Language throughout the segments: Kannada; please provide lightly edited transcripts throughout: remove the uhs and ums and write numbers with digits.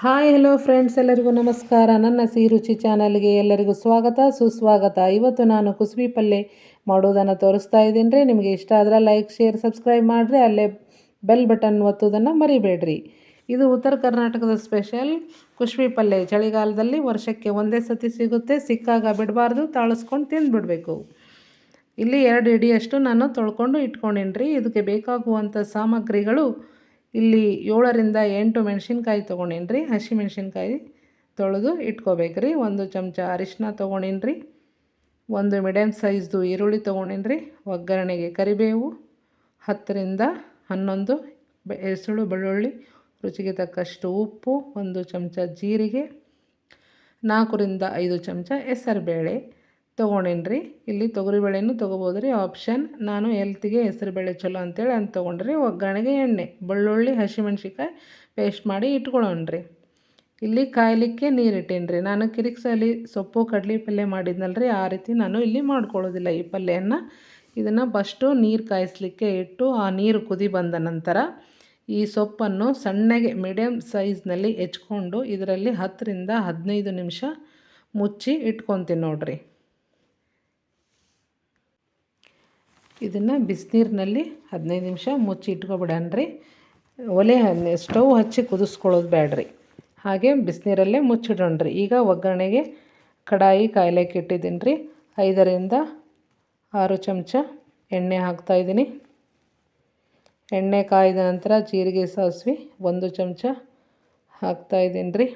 ಹಾಯ್ ಹಲೋ ಫ್ರೆಂಡ್ಸ್, ಎಲ್ಲರಿಗೂ ನಮಸ್ಕಾರ. ನನ್ನ ಸಿಹಿ ರುಚಿ ಚಾನಲ್ಗೆ ಎಲ್ಲರಿಗೂ ಸ್ವಾಗತ ಸುಸ್ವಾಗತ. ಇವತ್ತು ನಾನು ಕುಸುಬಿ ಪಲ್ಯ ಮಾಡೋದನ್ನು ತೋರಿಸ್ತಾ ಇದ್ದೀನಿ ರೀ. ನಿಮಗೆ ಇಷ್ಟ ಆದರೆ ಲೈಕ್ ಶೇರ್ ಸಬ್ಸ್ಕ್ರೈಬ್ ಮಾಡಿರಿ, ಅಲ್ಲೇ ಬೆಲ್ ಬಟನ್ ಒತ್ತೋದನ್ನು ಮರಿಬೇಡ್ರಿ. ಇದು ಉತ್ತರ ಕರ್ನಾಟಕದ ಸ್ಪೆಷಲ್ ಕುಸುಬಿ ಪಲ್ಯ. ಚಳಿಗಾಲದಲ್ಲಿ ವರ್ಷಕ್ಕೆ ಒಂದೇ ಸತಿ ಸಿಗುತ್ತೆ. ಸಿಕ್ಕಾಗ ಬಿಡಬಾರ್ದು, ತಾಳಿಸ್ಕೊಂಡು ತಿಂದುಬಿಡಬೇಕು. ಇಲ್ಲಿ 2 ಹಿಡಿಯಷ್ಟು ನಾನು ತೊಳ್ಕೊಂಡು ಇಟ್ಕೊಂಡೀನಿ ರೀ. ಇದಕ್ಕೆ ಬೇಕಾಗುವಂಥ ಸಾಮಗ್ರಿಗಳು ಇಲ್ಲಿ 7ರಿಂದ 8 ಮೆಣಸಿನ್ಕಾಯಿ ತೊಗೊಂಡೀನಿ ರೀ. ಹಸಿ ಮೆಣಸಿನ್ಕಾಯಿ ತೊಳೆದು ಇಟ್ಕೋಬೇಕು ರೀ. 1 ಚಮಚ ಅರಿಶಿನ ತೊಗೊಂಡೀನಿ ರೀ. 1 ಮೀಡಿಯಮ್ ಸೈಜ್ದು ಈರುಳ್ಳಿ ತೊಗೊಂಡೀನಿ ರೀ. ಒಗ್ಗರಣೆಗೆ ಕರಿಬೇವು, 10ರಿಂದ 11 ಹೆಸರು ಬೆಳ್ಳುಳ್ಳಿ, ರುಚಿಗೆ ತಕ್ಕಷ್ಟು ಉಪ್ಪು, 1 ಚಮಚ ಜೀರಿಗೆ, 4ರಿಂದ 5 ಚಮಚ ಹೆಸರುಬೇಳೆ ತೊಗೊಂಡೀನಿ ರೀ. ಇಲ್ಲಿ ತೊಗರಿಬೇಳೆನೂ ತೊಗೋಬೋದು ರೀ, ಆಪ್ಷನ್. ನಾನು ಹೆಲ್ತಿಗೆ ಹೆಸರುಬೇಳೆ ಚಲೋ ಅಂತೇಳಿ ಅಂತ ತೊಗೊಂಡ್ರಿ. ಒಗ್ಗರಣೆಗೆ ಎಣ್ಣೆ, ಬೆಳ್ಳುಳ್ಳಿ, ಹಸಿಮೆಣ್ಸಿಕಾಯಿ ಪೇಸ್ಟ್ ಮಾಡಿ ಇಟ್ಕೊಳ್ಳೋಣ ರೀ. ಇಲ್ಲಿ ಕಾಯಲಿಕ್ಕೆ ನೀರು ಇಟ್ಟೀನಿ ರೀ. ನಾನು ಕಿರಿಕ್ಸಲ್ಲಿ ಸೊಪ್ಪು ಕಡಲೆ ಪಲ್ಯ ಮಾಡಿದ್ನಲ್ಲ ರೀ, ಆ ರೀತಿ ನಾನು ಇಲ್ಲಿ ಮಾಡ್ಕೊಳ್ಳೋದಿಲ್ಲ ಈ ಪಲ್ಯವನ್ನು. ಇದನ್ನು ಫಸ್ಟು ನೀರು ಕಾಯಿಸ್ಲಿಕ್ಕೆ ಇಟ್ಟು ಆ ನೀರು ಕುದಿ ಬಂದ ನಂತರ ಈ ಸೊಪ್ಪನ್ನು ಸಣ್ಣಗೆ ಮೀಡಿಯಮ್ ಸೈಜ್ನಲ್ಲಿ ಹೆಚ್ಕೊಂಡು ಇದರಲ್ಲಿ 10ರಿಂದ 15 ನಿಮಿಷ ಮುಚ್ಚಿ ಇಟ್ಕೊತೀನಿ ನೋಡ್ರಿ. ಇದನ್ನು ಬಿಸಿನೀರಿನಲ್ಲಿ 15 ನಿಮಿಷ ಮುಚ್ಚಿ ಇಟ್ಕೊಬಿಡಣ್ರಿ. ಸ್ಟವ್ ಹಚ್ಚಿ ಕುದಿಸ್ಕೊಳ್ಳೋದು ಬೇಡ್ರಿ, ಹಾಗೆ ಬಿಸಿನೀರಲ್ಲೇ ಮುಚ್ಚಿಡೋಣ್ರಿ. ಈಗ ಒಗ್ಗರಣೆಗೆ ಕಡಾಯಿ ಕಾಯ್ಲಿಕ್ಕೆ ಇಟ್ಟಿದ್ದೀನಿ ರೀ. 5ರಿಂದ 6 ಚಮಚ ಎಣ್ಣೆ ಹಾಕ್ತಾಯಿದ್ದೀನಿ. ಎಣ್ಣೆ ಕಾಯ್ದ ನಂತರ ಜೀರಿಗೆ ಸಾಸಿವೆ 1 ಚಮಚ ಹಾಕ್ತಾಯಿದ್ದೀನಿ ರೀ.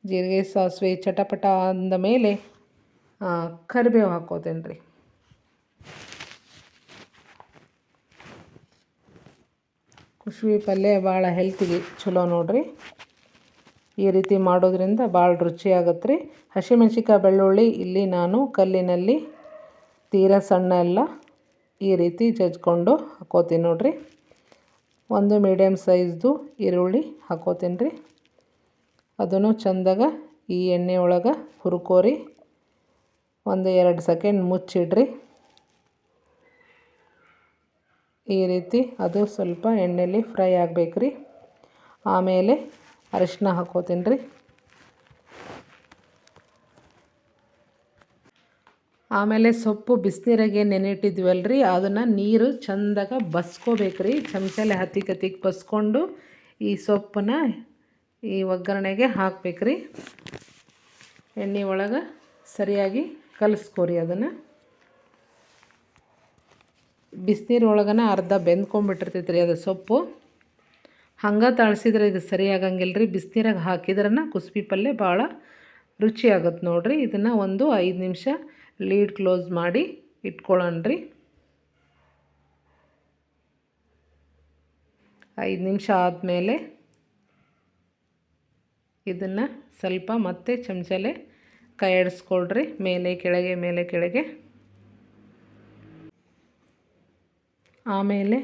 ಜೀರಿಗೆ ಸಾಸಿವೆ ಚಟಪಟ ಅಂದ ಮೇಲೆ ಕರಿಬೇವು ಹಾಕ್ಕೋತೀನಿ ರೀ. ಕುಸುಬಿ ಪಲ್ಯ ಭಾಳ ಹೆಲ್ತಿಗೆ ಚಲೋ ನೋಡ್ರಿ. ಈ ರೀತಿ ಮಾಡೋದ್ರಿಂದ ಭಾಳ ರುಚಿಯಾಗತ್ತೆ ರೀ. ಹಸಿಮೆಣ್ಸಿಕಾಯಿ ಬೆಳ್ಳುಳ್ಳಿ ಇಲ್ಲಿ ನಾನು ಕಲ್ಲಿನಲ್ಲಿ ತೀರಾ ಸಣ್ಣ ಎಲ್ಲ ಈ ರೀತಿ ಜಜ್ಕೊಂಡು ಹಾಕ್ಕೋತೀನಿ ನೋಡ್ರಿ. 1 ಮೀಡಿಯಮ್ ಸೈಜ್ದು ಈರುಳ್ಳಿ ಹಾಕ್ಕೋತೀನಿ ರೀ. ಅದನ್ನು ಚೆಂದಾಗ ಈ ಎಣ್ಣೆ ಒಳಗೆ ಹುರ್ಕೋರಿ. 1-2 ಸೆಕೆಂಡ್ ಮುಚ್ಚಿಡ್ರಿ. ಈ ರೀತಿ ಅದು ಸ್ವಲ್ಪ ಎಣ್ಣೆಯಲ್ಲಿ ಫ್ರೈ ಆಗಬೇಕು ರೀ. ಆಮೇಲೆ ಅರಿಶಿನ ಹಾಕ್ಕೋತೀನಿ ರೀ. ಆಮೇಲೆ ಸೊಪ್ಪು ಬಿಸಿನೀರಾಗೆ ನೆನೆಯಿಟ್ಟಿದ್ವಲ್ಲ ರೀ, ಅದನ್ನು ನೀರು ಚೆಂದಾಗ ಬಸ್ಕೋಬೇಕು ರೀ. ಚಮಚಲ್ಲಿ ಹತ್ತಿಗೆ ಬಸ್ಕೊಂಡು ಈ ಸೊಪ್ಪನ್ನ ಈ ಒಗ್ಗರಣೆಗೆ ಹಾಕ್ಬೇಕು ರೀ. ಎಣ್ಣೆ ಒಳಗೆ ಸರಿಯಾಗಿ ಕಲಿಸ್ಕೋರಿ. ಅದನ್ನು ಬಿಸಿನೀರು ಒಳಗನ ಅರ್ಧ ಬೆಂದ್ಕೊಂಬಿಟ್ಟಿರ್ತೈತೆ ರೀ ಅದು ಸೊಪ್ಪು. ಹಂಗೆ ತಾಳಿಸಿದ್ರೆ ಇದು ಸರಿಯಾಗಂಗಿಲ್ಲ ರೀ. ಬಿಸಿನೀರಾಗ ಹಾಕಿದ್ರನ ಕುಸುಬಿ ಪಲ್ಯ ಭಾಳ ರುಚಿಯಾಗುತ್ತೆ ನೋಡಿರಿ. ಇದನ್ನು 5 ನಿಮಿಷ ಲೀಡ್ ಕ್ಲೋಸ್ ಮಾಡಿ ಇಟ್ಕೊಳ್ಳೋಣ ರೀ. 5 ನಿಮಿಷ ಆದಮೇಲೆ ಇದನ್ನು ಸ್ವಲ್ಪ ಮತ್ತೆ ಚಮಚಲೆ ಕೈ ಆಡಿಸ್ಕೊಳ್ರಿ. ಮೇಲೆ ಕೆಳಗೆ ಮೇಲೆ ಕೆಳಗೆ. ಆಮೇಲೆ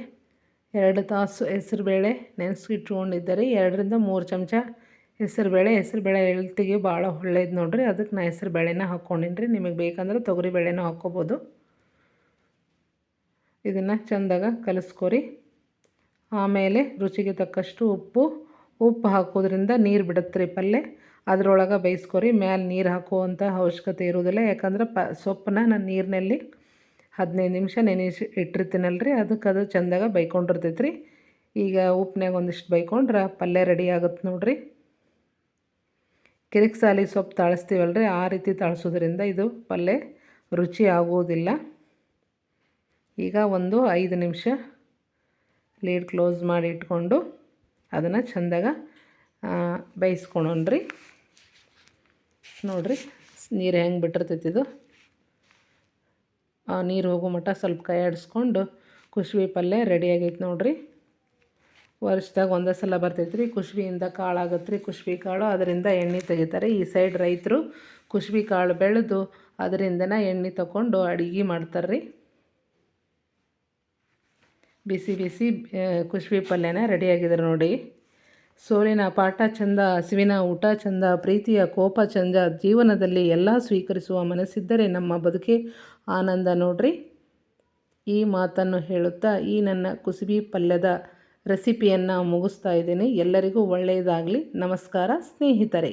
2 ತಾಸು ಹೆಸರುಬೇಳೆ ನೆನೆಸಿಟ್ಕೊಂಡಿದ್ದರೆ 2ರಿಂದ 3 ಚಮಚ ಹೆಸರುಬೇಳೆ ಹೆಲ್ತಿಗೆ ಭಾಳ ಒಳ್ಳೇದು ನೋಡಿರಿ. ಅದಕ್ಕೆ ನಾನು ಹೆಸರುಬೇಳೆನ ಹಾಕ್ಕೊಂಡಿನಿ ರೀ. ನಿಮಗೆ ಬೇಕಂದ್ರೆ ತೊಗರಿಬೇಳೆನೂ ಹಾಕ್ಕೋಬೋದು. ಇದನ್ನು ಚೆಂದಾಗ ಕಲಿಸ್ಕೊರಿ. ಆಮೇಲೆ ರುಚಿಗೆ ತಕ್ಕಷ್ಟು ಉಪ್ಪು ಹಾಕೋದ್ರಿಂದ ನೀರು ಬಿಡುತ್ತೆ ರೀ ಪಲ್ಯ. ಅದರೊಳಗೆ ಬೇಯಿಸ್ಕೊರಿ. ಮೇಲೆ ನೀರು ಹಾಕುವಂಥ ಅವಶ್ಯಕತೆ ಇರೋದಿಲ್ಲ, ಯಾಕಂದ್ರೆ ಸೊಪ್ಪನ್ನ ನಾನು ನೀರಿನಲ್ಲಿ 15 ನಿಮಿಷ ನೆನೆಸಿ ಇಟ್ಟಿರ್ತೀನಲ್ಲ ರೀ, ಅದಕ್ಕೆ ಅದು ಚೆಂದಾಗ ಬೈಕೊಂಡಿರ್ತೈತೆ ರೀ. ಈಗ ಉಪ್ಪಿನಾಗ ಒಂದಿಷ್ಟು ಬೈಕೊಂಡ್ರೆ ಪಲ್ಯ ರೆಡಿ ಆಗುತ್ತೆ ನೋಡಿರಿ. ಕಿರಿಕ್ಸಾಲಿ ಸೊಪ್ಪು ತಾಳಿಸ್ತೀವಲ್ಲ ರೀ, ಆ ರೀತಿ ತಾಳಿಸೋದ್ರಿಂದ ಇದು ಪಲ್ಯ ರುಚಿ ಆಗೋದಿಲ್ಲ. ಈಗ 5 ನಿಮಿಷ ಲೀಡ್ ಕ್ಲೋಸ್ ಮಾಡಿ ಇಟ್ಕೊಂಡು ಅದನ್ನು ಚೆಂದಾಗ ಬೇಯಿಸ್ಕೊಳೋಣ್ರಿ. ನೋಡಿರಿ ನೀರು ಹೆಂಗೆ ಬಿಟ್ಟಿರ್ತೈತಿ. ಇದು ನೀರು ಹೋಗೋ ಮಟ್ಟ ಸ್ವಲ್ಪ ಕೈ ಆಡಿಸ್ಕೊಂಡು ಕುಸುಬಿ ಪಲ್ಯ ರೆಡಿಯಾಗೈತೆ ನೋಡಿರಿ. ವರ್ಷದಾಗ ಒಂದೇ ಸಲ ಬರ್ತೈತೆ ರೀ. ಕುಸುಬಿಯಿಂದ ಕಾಳು ಆಗತ್ತೆ ರೀ. ಕುಸುಬಿ ಕಾಳು ಅದರಿಂದ ಎಣ್ಣೆ ತೆಗಿತಾರೆ. ಈ ಸೈಡ್ ರೈತರು ಕುಸುಬಿ ಕಾಳು ಬೆಳೆದು ಅದರಿಂದನೇ ಎಣ್ಣೆ ತಗೊಂಡು ಅಡುಗೆ ಮಾಡ್ತಾರೆ ರೀ. ಬಿಸಿ ಬಿಸಿ ಕುಸುಬಿ ಪಲ್ಯನ ರೆಡಿಯಾಗಿದೆ ನೋಡಿ. ಸೋಲಿನ ಪಾಠ ಚಂದ, ಹಸಿವಿನ ಊಟ ಚಂದ, ಪ್ರೀತಿಯ ಕೋಪ ಚಂದ, ಜೀವನದಲ್ಲಿ ಎಲ್ಲ ಸ್ವೀಕರಿಸುವ ಮನಸ್ಸಿದ್ದರೆ ನಮ್ಮ ಬದುಕೆ ಆನಂದ ನೋಡ್ರಿ. ಈ ಮಾತನ್ನು ಹೇಳುತ್ತಾ ಈ ನನ್ನ ಕುಸುಬಿ ಪಲ್ಯದ ರೆಸಿಪಿಯನ್ನು ಮುಗಿಸ್ತಾ ಇದ್ದೀನಿ. ಎಲ್ಲರಿಗೂ ಒಳ್ಳೆಯದಾಗಲಿ. ನಮಸ್ಕಾರ ಸ್ನೇಹಿತರೆ.